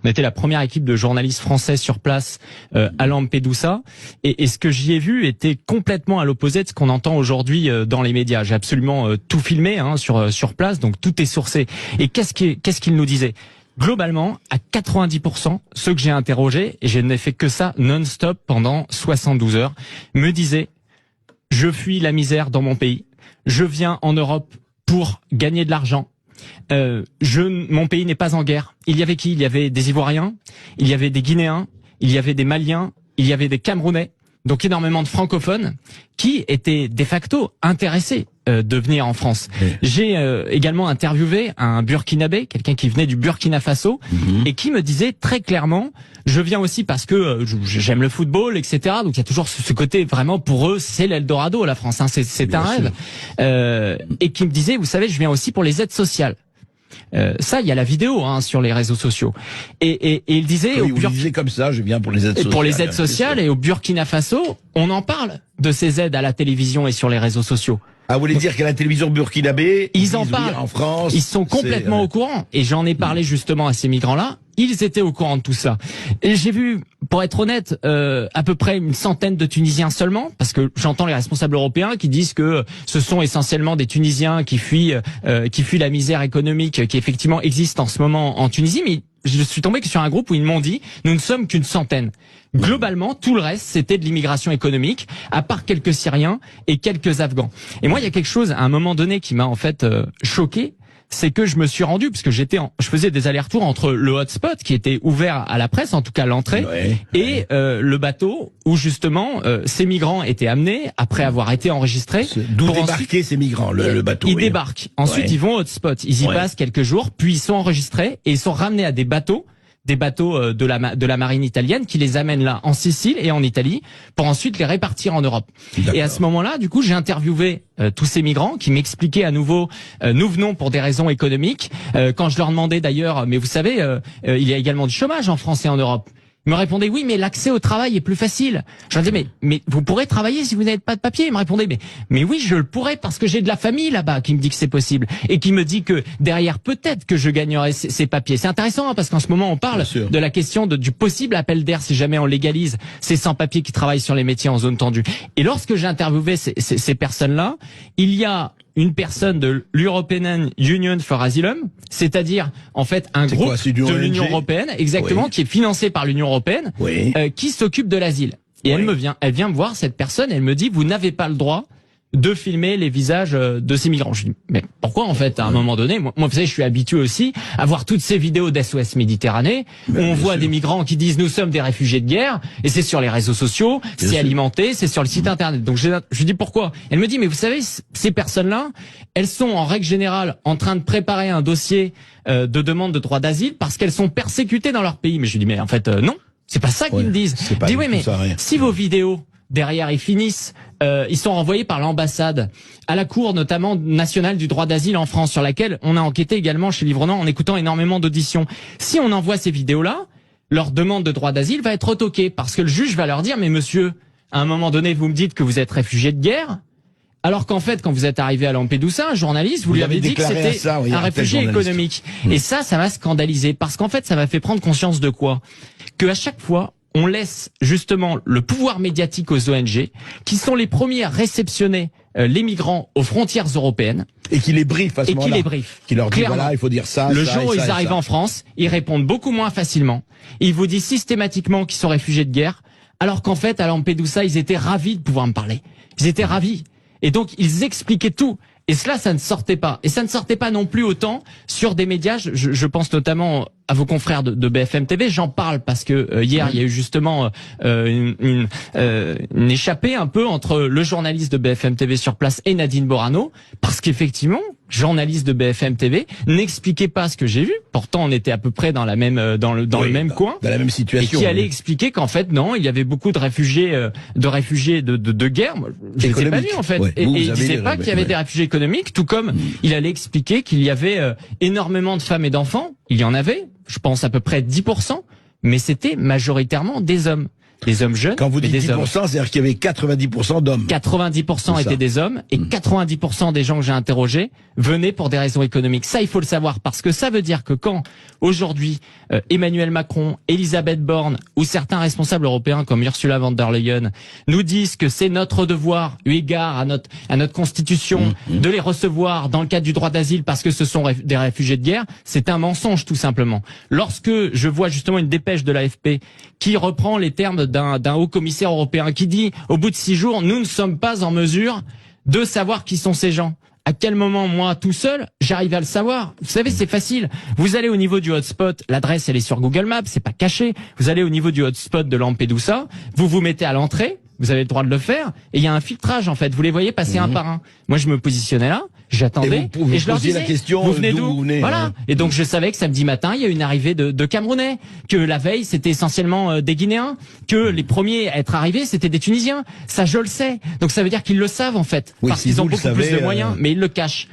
On était la première équipe de journalistes français sur place à Lampedusa, et ce que j'y ai vu était complètement à l'opposé de ce qu'on entend aujourd'hui dans les médias. J'ai absolument tout filmé sur place, donc tout est sourcé. Et qu'est-ce qu'il nous disait? Globalement, à 90%, ceux que j'ai interrogés, et je n'ai fait que ça non-stop pendant 72 heures, me disaient: je fuis la misère dans mon pays, je viens en Europe pour gagner de l'argent, mon pays n'est pas en guerre. Il y avait qui? Il y avait des Ivoiriens, il y avait des Guinéens, il y avait des Maliens, il y avait des Camerounais, donc énormément de francophones qui étaient de facto intéressés de venir en France. Oui. J'ai également interviewé un Burkinabé, quelqu'un qui venait du Burkina Faso, et qui me disait très clairement: je viens aussi parce que j'aime le football, etc. Donc il y a toujours ce côté, vraiment pour eux, c'est l'Eldorado, la France, hein, c'est un rêve. Et qui me disait: vous savez, je viens aussi pour les aides sociales. Ça, il y a la vidéo sur les réseaux sociaux. Et il disait, oui, il disait comme ça: je viens pour les aides sociales. Pour les aides sociales, et au Burkina Faso, on en parle de ces aides à la télévision et sur les réseaux sociaux. Ah, vous voulez dire qu'à la télévision burkinabé, ils en parlent. En France, ils sont complètement au courant. Et j'en ai parlé justement à ces migrants-là. Ils étaient au courant de tout ça. Et j'ai vu, pour être honnête, à peu près une centaine de Tunisiens seulement, parce que j'entends les responsables européens qui disent que ce sont essentiellement des Tunisiens qui fuient la misère économique qui effectivement existe en ce moment en Tunisie. Mais je suis tombé sur un groupe où ils m'ont dit: nous ne sommes qu'une centaine. Globalement, tout le reste, c'était de l'immigration économique, à part quelques Syriens et quelques Afghans. Et moi, il y a quelque chose, à un moment donné, qui m'a en fait choqué. C'est que je me suis rendu, parce que je faisais des allers-retours entre le hotspot qui était ouvert à la presse, en tout cas l'entrée, et le bateau où justement ces migrants étaient amenés après avoir été enregistrés. D'où débarquer ces migrants, le bateau. Ils débarquent. Ensuite, ils vont au hotspot. Ils y passent quelques jours, puis ils sont enregistrés et ils sont ramenés à des bateaux de la marine italienne qui les amènent là en Sicile et en Italie pour ensuite les répartir en Europe. Et à ce moment-là, du coup, j'ai interviewé tous ces migrants qui m'expliquaient à nouveau: nous venons pour des raisons économiques. Quand je leur demandais d'ailleurs: mais vous savez, il y a également du chômage en France et en Europe. Ils me répondaient: oui, mais l'accès au travail est plus facile. Je leur disais: mais vous pourrez travailler si vous n'avez pas de papier. Ils me répondaient: mais oui, je le pourrais parce que j'ai de la famille là-bas qui me dit que c'est possible et qui me dit que derrière peut-être que je gagnerai ces papiers. C'est intéressant parce qu'en ce moment on parle de la question du possible appel d'air si jamais on légalise ces sans-papiers qui travaillent sur les métiers en zone tendue. Et lorsque j'ai interviewé ces personnes-là, il y a une personne de l'European Union for Asylum, c'est-à-dire en fait un groupe de l'Union européenne, exactement, qui est financé par l'Union européenne, qui s'occupe de l'asile. Et elle vient me voir, cette personne, elle me dit: vous n'avez pas le droit de filmer les visages de ces migrants. Je dis: mais pourquoi en fait? À un moment donné, moi vous savez, je suis habitué aussi à voir toutes ces vidéos d'SOS Méditerranée où on voit des migrants qui disent: nous sommes des réfugiés de guerre, et c'est sur les réseaux sociaux, c'est alimenté, c'est sur le site internet. Donc je lui dis: pourquoi? Elle me dit: mais vous savez, ces personnes-là, elles sont en règle générale en train de préparer un dossier de demande de droit d'asile parce qu'elles sont persécutées dans leur pays. Mais je lui dis: mais en fait non, c'est pas ça qu'ils me disent. Je dis: oui, mais si vos vidéos derrière ils finissent, ils sont renvoyés par l'ambassade à la Cour notamment nationale du droit d'asile en France, sur laquelle on a enquêté également chez Livre-Nom en écoutant énormément d'auditions. Si on envoie ces vidéos-là, leur demande de droit d'asile va être retoquée parce que le juge va leur dire: mais monsieur, à un moment donné, vous me dites que vous êtes réfugié de guerre, alors qu'en fait, quand vous êtes arrivé à Lampedusa, un journaliste, vous lui avez dit que c'était un réfugié économique. Et ça m'a scandalisé parce qu'en fait, ça m'a fait prendre conscience de quoi? Que à chaque fois, on laisse justement le pouvoir médiatique aux ONG, qui sont les premiers à réceptionner les migrants aux frontières européennes. Et qui les briefent à ce moment-là. Et qui les briefent. Qui leur dit: voilà, il faut dire ça, le jour où ils arrivent en France, ils répondent beaucoup moins facilement. Ils vous disent systématiquement qu'ils sont réfugiés de guerre, alors qu'en fait, à Lampedusa, ils étaient ravis de pouvoir me parler. Ils étaient ravis. Et donc, ils expliquaient tout. Et cela, ça ne sortait pas. Et ça ne sortait pas non plus autant sur des médias. Je pense notamment à vos confrères de BFM TV. J'en parle parce que hier, il y a eu justement une échappée un peu entre le journaliste de BFM TV sur place et Nadine Borano. Parce qu'effectivement, journaliste de BFM TV, n'expliquait pas ce que j'ai vu. Pourtant, on était à peu près dans la même dans le même coin, dans la même situation, et qui allait expliquer qu'en fait non, il y avait beaucoup de réfugiés de guerre. Moi, je les ai pas vus en fait, et il disait pas qu'il y avait des réfugiés économiques, tout comme il allait expliquer qu'il y avait énormément de femmes et d'enfants. Il y en avait, je pense à peu près 10%, mais c'était majoritairement des hommes. des hommes jeunes. Quand vous dites 10%, c'est-à-dire qu'il y avait 90% d'hommes. 90% étaient des hommes et 90% des gens que j'ai interrogés venaient pour des raisons économiques. Ça, il faut le savoir parce que ça veut dire que quand aujourd'hui Emmanuel Macron, Elisabeth Borne ou certains responsables européens comme Ursula von der Leyen nous disent que c'est notre devoir, eu égard à notre constitution, de les recevoir dans le cadre du droit d'asile parce que ce sont des réfugiés de guerre, c'est un mensonge tout simplement. Lorsque je vois justement une dépêche de l'AFP qui reprend les termes d'un haut commissaire européen qui dit au bout de 6 jours, nous ne sommes pas en mesure de savoir qui sont ces gens. À quel moment, moi, tout seul, j'arrive à le savoir? Vous savez, c'est facile. Vous allez au niveau du hotspot, l'adresse, elle est sur Google Maps, c'est pas caché. Vous allez au niveau du hotspot de Lampedusa, vous vous mettez à l'entrée, vous avez le droit de le faire, et il y a un filtrage, en fait. Vous les voyez passer un par un. Moi, je me positionnais là, j'attendais, et je leur disais, la question, vous venez d'où? Voilà. Et donc, je savais que samedi matin, il y a une arrivée de Camerounais, que la veille, c'était essentiellement des Guinéens, que les premiers à être arrivés, c'était des Tunisiens. Ça, je le sais. Donc, ça veut dire qu'ils le savent, en fait. Oui, parce si qu'ils ont vous le beaucoup plus savez, de moyens, mais ils le cachent.